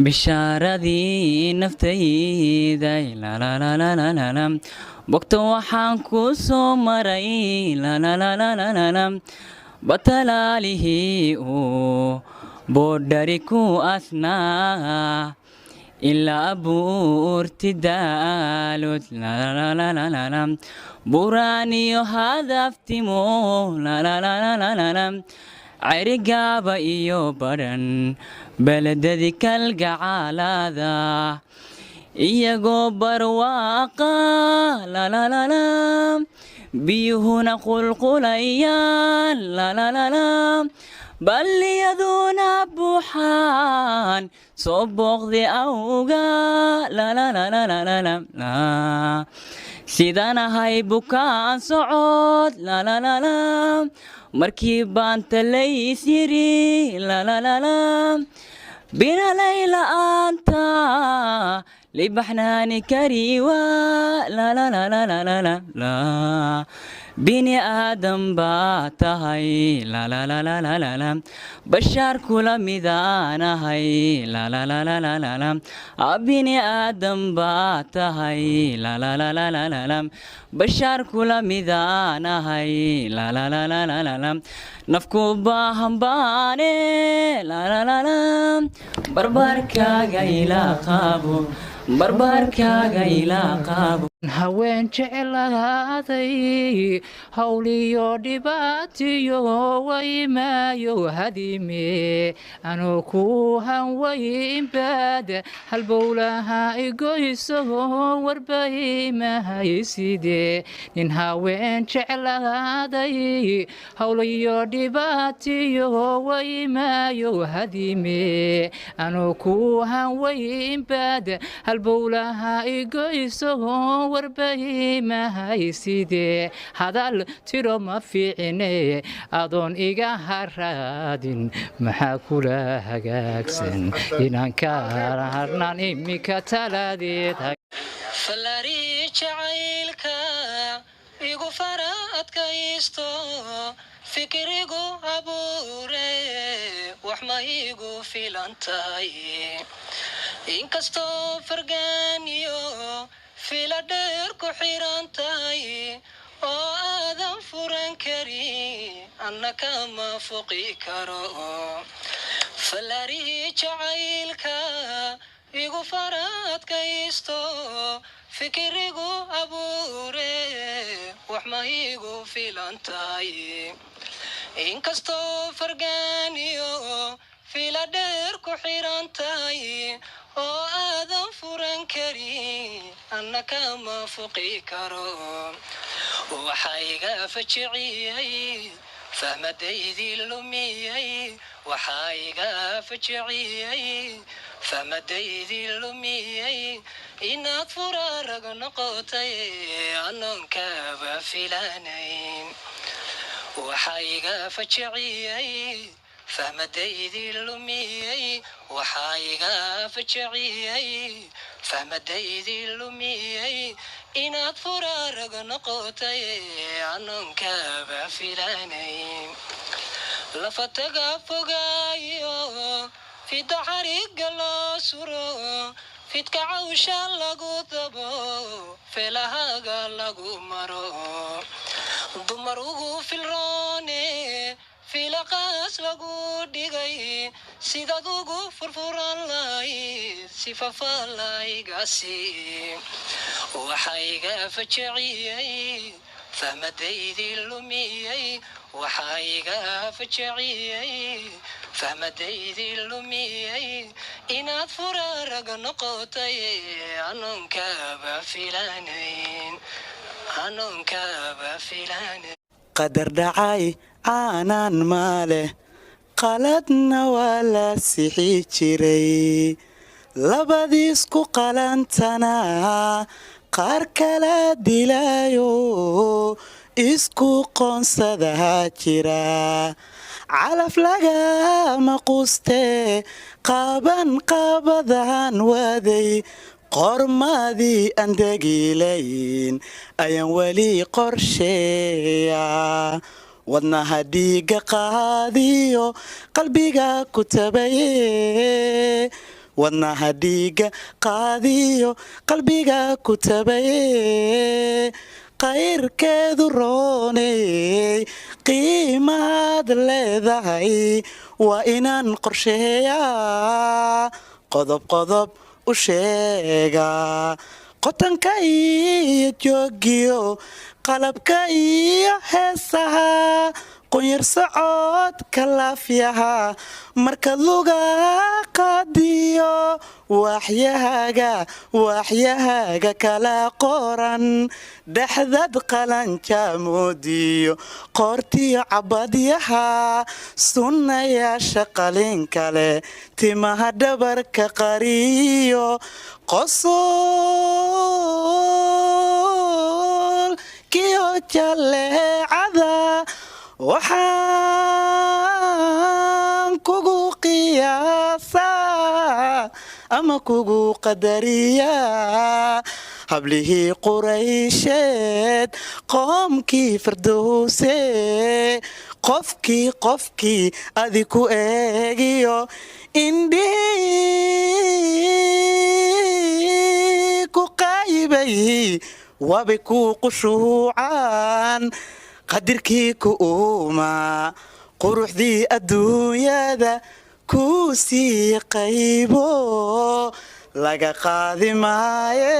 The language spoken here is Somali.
bishaaradii naftayday lalalalalalalam bogta waxaan ku soo maray lalalalalalalam batalaalihii uu boodhari ku asnaa ilaa abuurti daalud lalalalalalalam buraaniyo hadaftimo lalalalalalalam cerigaaba iyo badhan beledadi kalgacaalada iyagoo barwaaqa lalalalam biyuhuna qulqulayaan lalalalam balliyaduna buuxaan soo booqdi awga lalalalalalalam sidaan ahay bukaan socod lalalalam markii baan talays yiri lalalalam binalay la'aanta libaxnaani kariwa lalalalalala bini aadam baa tahay lalalalalala bashaar kula midaanahay lalalalalala bini aadam baa tahay lalalalalala bashaar kula midaanahay lalalalalala nafku baahan baane lalalala barbaarkaaga ilaa qaabo barbaarkaaga ilaa qaabo haween jecelaaday hawliyo dhibaatiyo waymaayo hadime anuu ku hanwaynbaad halbowlaha igoyso warbahimahayside nin haween jecelaaday hawliyo dhibaatiyo waymaayo hadime anuu ku hanwaynbaad halbowlaha igoyso warbahimahayside hadal tiro ma fiicine adoon iga haraadin maxaa kula hagaagsan inaan ka harnaan imika talaadeed falaari jacaylka igu fara adkaysto fikrigu abuure wax ma igu filantahay inkastoo fargaaniyo fila dheer ku xiran tahay oo aadan furan kari anna kama foqi karo falaari jacaylka igu fara adkaysto fikrigu abuure wax ma igu filan tahay inkastoo fargaaniyo fila dheer ku xiran tahay oo aadan furan kari anna kama foqi karo waxaa iga fajiciyey fahmadaydii lumiyey waxaa iga fajiciyey fahmadaydii lumiyey inaad furaarag noqotay anoon kaba filanayn waxaa iga fajiciyey fahmadaydii lumiyey waxaa iga fajiciyey fahmadaydii lumiyey inaad furaarag noqotay anoon kaba filanayn lafataga fogaayo fida xariga loo suro fidka cawsha lagu dabo feelahaga lagu maro dumar ugu filroone filaqaas lagu dhigay sidaad ugu furfuran lahayd sifafalaygasi waxaa iga fajiciyey fahmadaydii lumiyey waxaa iga fajiciyey fahmadaydii lumiyey inaad furaarag noqotay anoon kaba filanayn anoon kaba filanayn qadar dhacay aanan maaleh qaladna waa la sixi jiray labadiisku qalantana qaar kala dilayo isku qoonsadaha jira calaf lagama quste qaban qabadahan waday qormadii aan degilayn ayaan weli qorsheeya wadnaha dhiiga qaadiyo qalbiga ku tabaye wadnaha dhiiga qaadiyo qalbiga ku tabaye qayrkeedu rooney qiimaad leedahay waa inaan qorsheeyaa qodob qodob u sheega qotanka iyo joogiyo qalabka iyo heesaha qunyar socodka laafyaha marka luga qaadiyo waaxyahaaga kala qoran dhexdad qalanja moodiyo qoortiyo cabadyaha sunnayaasha qalin kale timaha dhabarka qariyo qosol kiyo jaleecada waxaan kugu qiyaasaa ama kugu qadariyaa hablihii quraysheed qoomkii fardowse qofkii adi ku eegiyo indhihii ku qaayibay wabay ku qushuucaan qadirkii ku uumaa quruxdii adduunyada kuu sii qaybo laga qaadi maaye